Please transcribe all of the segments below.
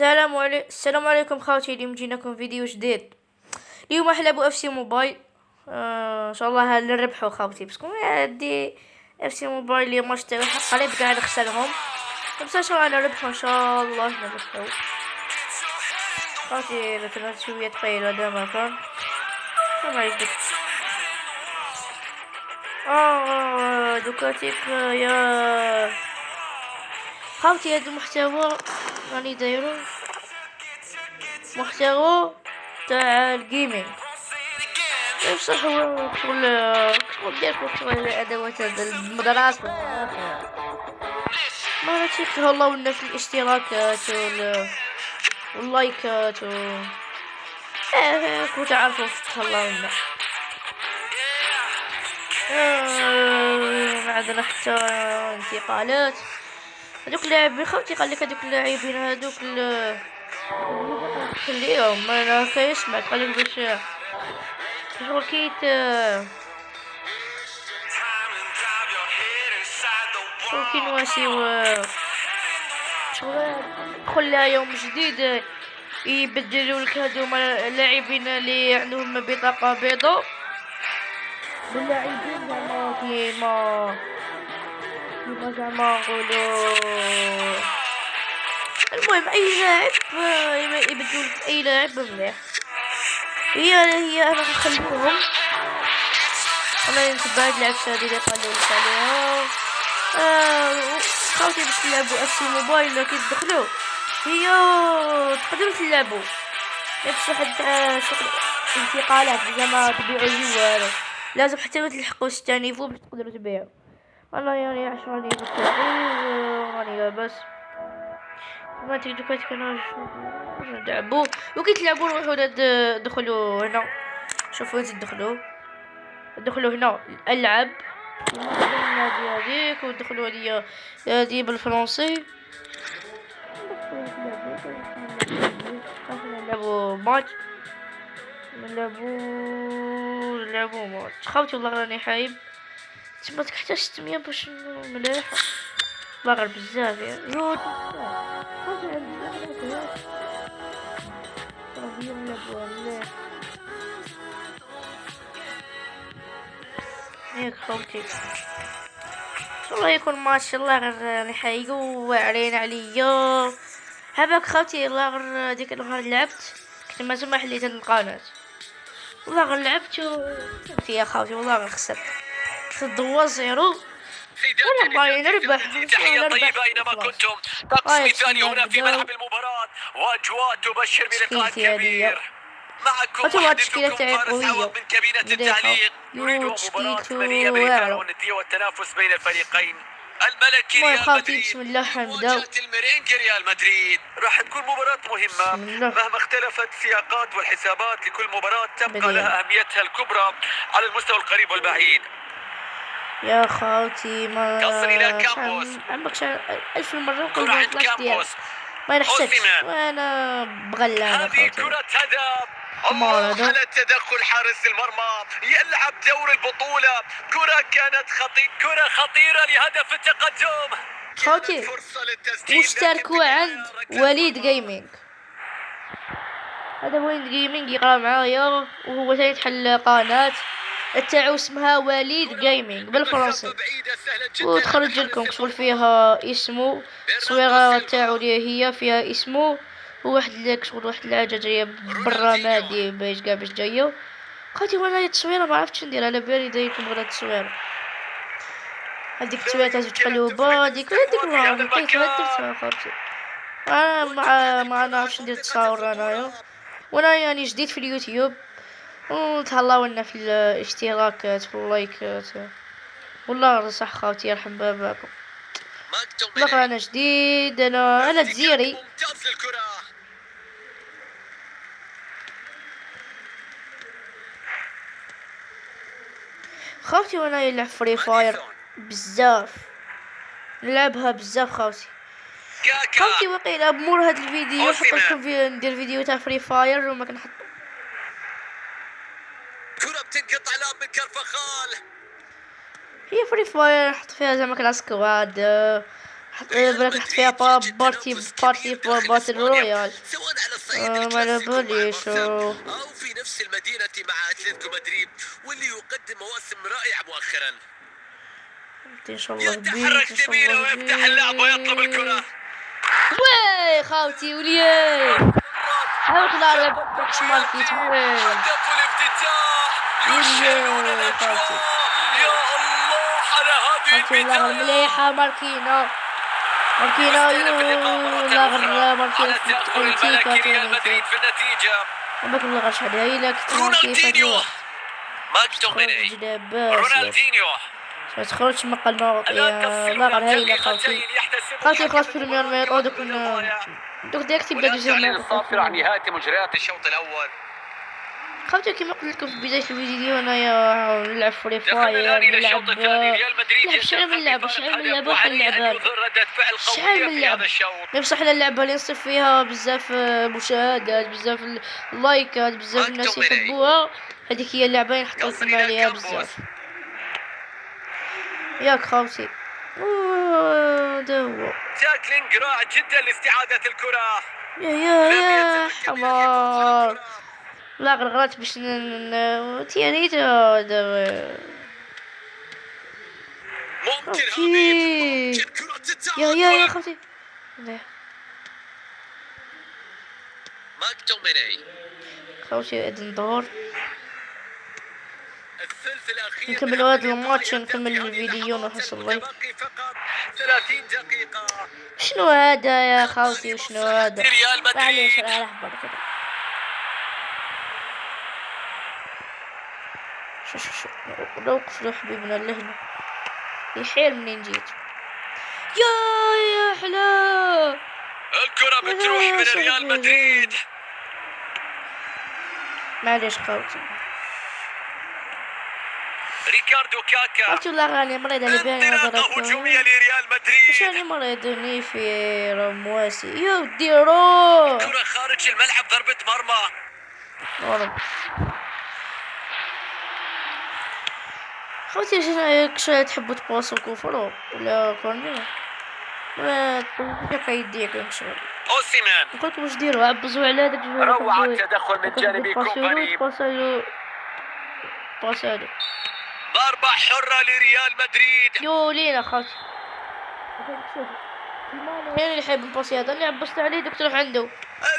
السلام عليكم خوتي. اليوم جيناكم فيديو جديد. اليوم راح نلعبوا اف سي موبايل. ان شاء الله نربحوا خوتي، بس عندي اف سي موبايل اليوم اشتري قريب قاعد نخسرهم، بس ان شاء الله نربحوا، ان شاء الله نربحوا خوتي. مثلا شويه طويله هذا ما كان ما يجدك. دوكاتيك يا خوتي. هذا المحتوى راني دايرو محتوى تاع الجيمنج، بصح هو شغل ديالك شغل الادوات المدرسة ما تيخلوا لنا في الاشتراكات واللايكات كنت عارفوا تهلاو لنا. ما عندنا حتى انتقالات. هذوك اللاعبين خوتي قال لك هذوك اللاعبين هذوك خليهم انا كيسمع قال لك باش شغل كيت شغل كي نواسيو شغل دخل يوم جديد يبدلوا لك هذوما اللاعبين اللي عندهم بطاقة بيضاء باللاعبين زعما كيما زعما نقولوا. المهم اي لاعب يبدلوا لك اي لاعب مليح. هي انا نخليهم انا نتبع اللعبة هذه اللي قالوا لك عليها. خوتي باش تلعبوا اف سي موبايل كي تدخلوا هي تقدروا تلعبوا، بصح تاع شغل انتقالات زعما تبيعوا الجوال لازم حتى تلحقوا 6 نيفو باش تقدروا تبيعوا. انا يعني 10 نيفو تاعي راني لاباس ما تقدروا كتكونوا نلعبوا وكي تلعبوا روحوا دخلوا هنا. شوفوا تدخلوا هنا الالعاب هذيك ودخلوا هذه بالفرنسي نلعبوا ماتش نلعبوا ماتش. خوتي والله راني حايب تما تحتاج 600 باش مليح والله غير بزاف يا ياك خوتي. والله يكون ما شاء الله غير نحيقو واعرين عليا هباك خوتي. والله غير ديك النهار لعبت كنت ما سمح حليت القناة والله غير لعبت يا خوتي والله غير خسرت الضوا زيرو. سيداتي نربح. تحية طيبة أينما كنتم. طقس مثالي هنا في ملعب المباراة وأجواء تبشر بلقاء كبير. معكم محدثكم فارس عوض من كابينة التعليق. نريد مباراة ثمانية أمريكا والندية والتنافس بين الفريقين. الملكي ريال مدريد مواجهة الميرينج ريال مدريد. راح تكون مباراة مهمة مهما اختلفت السياقات والحسابات. لكل مباراة تبقى لها أهميتها الكبرى على المستوى القريب والبعيد. يا خوتي ما تصل إلى كامبوس. عمك ألف مرة قلت كامبوس ما نحسبش وانا بغلا. هذه كرة هدف. الله على تدخل حارس المرمى يلعب دور البطولة. كرة خطيرة لهدف التقدم. خوتي مشتركوا عند وليد جيمنج. هذا وليد جيمنج يقرا معايا وهو سيتحل قناة تاعو اسمها وليد جيمنج بالفرنسي وتخرج لكم شغل فيها اسمه التصويره تاعو اللي هي فيها اسمه وواحد لك شغل واحد الحاجه جايه برا مادي باش كاع باش جايه. خوتي وانا التصويره ما عرفتش ندير على بالي دايركم غير التصويره هذيك التصويره تاع تقلوبه هذيك ما لقيتها درتها خوتي. انا ما نعرفش ندير تصاور انايا وانا يعني جديد في اليوتيوب وتهلاو لنا في الاشتراكات في اللايكات والله صح خوتي يرحم باباكم. والله انا جديد انا تزيري خوتي وانا يلعب فري فاير بزاف نلعبها بزاف خوتي وقيلا بمور هاد الفيديو نحط لكم ندير فيديو تاع فري فاير وما كنحط كرة بتنقطع الآن من كرفخال. هي فري فاير نحط فيها زعما كلاس سكواد بالك نحط فيها بارتي باتل رويال. سواء على الصعيد ما الكلاسيكو مع باليش البرسا أو في نفس المدينة مع أتلتيكو مدريد، واللي يقدم مواسم رائعة مؤخرا. ان شاء الله يتحرك ان شاء سبيله الله ويفتح اللعب ويطلب الكرة. وي خاوتي ولياي حاول لا باكش ماركيت هدف الافتتاح يشعلون الأجواء. يا الله على هذه البداية البداية. مليحة ماركينا لا غير ماركينا في انتيكا ريال مدريد في النتيجة. ما كنا غير شحال هاي لا كنت رونالدينيو ماكتوميني رونالدينيو ما تخرجش من قلنا لا غير هاي لا خاوتي خلاص بريمير مير دوك ديك تبدا التعليل الصافر عن نهاية مجريات الشوط الأول. خاوتي كيما قلت لكم في بداية الفيديو انايا نلعب فري فاير نلعب شحال من لعبة شحال من لعبة بصح حنا اللعبة اللي نصيف فيها بزاف مشاهدات بزاف لايكات بزاف الناس يحبوها هذيك هي اللعبة اللي نحط لكم عليها بزاف ياك خاوتي هذا هو تاكلينج رائع جدا لاستعادة الكرة. يا حمار لا غلط باش تيانيت هذا ممكن يا خوتي ماكتوميني خوتي ادن دور الثلث الأخير نكمل هذا الماتش نكمل الفيديو ونوصل لي 30 دقيقة. شنو هذا يا خوتي شنو هذا ريال معليش مدريد راح برك كذا شو وقف له حبيبنا اللهنا يحيل منين جيت يا حلا الكرة بتروح من ريال مدريد. معليش خوتي ريكاردو كاكا قلت له غالي مريض اللي بين انطلاقة هجومية لريال مدريد. شاني مريضني في رمواسي يا ودي روح كرة خارج الملعب ضربة مرمى. خوتي شنو تحبوا تباصوا كفر ولا كورنير ما تبقى يديك نشوف اوسيمان قلت واش ديروا عبزوا على هذاك روعة التدخل من جانب كومباني. باسالو ضربة حرة لريال مدريد. يو لينا خوتي شوف هنا اللي يحب الباصي هذا اللي عبست عليه دوك تروح عنده.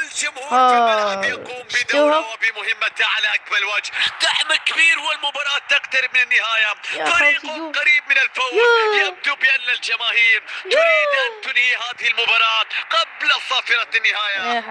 الجمهور في الملعب يقوم بدوره وبمهمته على أكمل وجه. دعم كبير والمباراة تقترب من النهاية. فريق قريب من الفوز. يبدو بأن الجماهير تريد أن تنهي هذه المباراة قبل صافرة النهاية.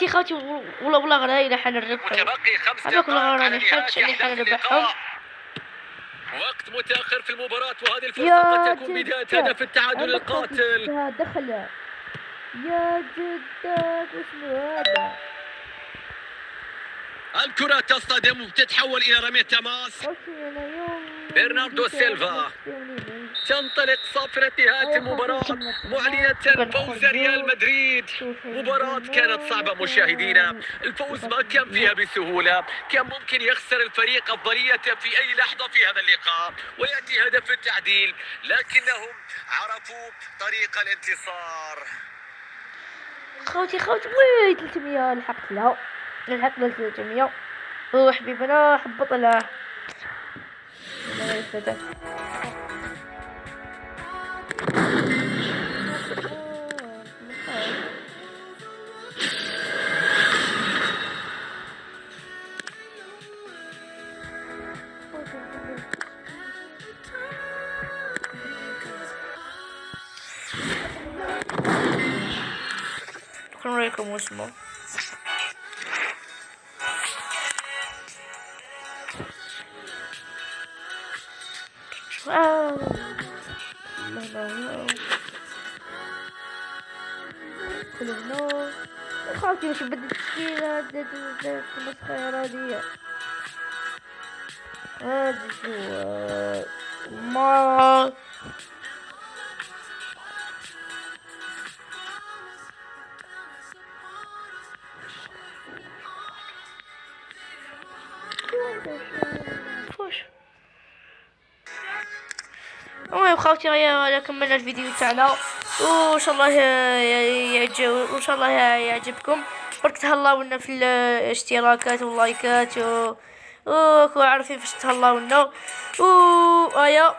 خوتي والله غير هاي لحن الربح متبقي 5 دقائق على نهاية اللقاء. وقت متأخر في المباراة وهذه الفرصة قد تكون بداية هدف التعادل القاتل. دخل يا جدك وشنو هذا؟ الكرة تصطدم وتتحول إلى رمية تماس. برناردو سيلفا تنطلق صافرة نهاية المباراة معلنة فوز ريال مدريد. مباراة كانت صعبة مشاهدينا. الفوز ما كان فيها بسهولة. كان ممكن يخسر الفريق أفضلية في أي لحظة في هذا اللقاء ويأتي هدف التعديل، لكنهم عرفوا طريق الانتصار. خوتي وي 300 لحقت له 300 هو حبيبنا حبط له شكرا لكم واسمه كله خاطي وش بدي تشكيلة المسخرة هذه هذا شو ما فوش المهم خوتي كملنا الفيديو تاعنا وان شاء الله وان شاء الله يعجبكم. برك تهلاونا في الاشتراكات واللايكات و عارفين فاش تهلاونا. و ايا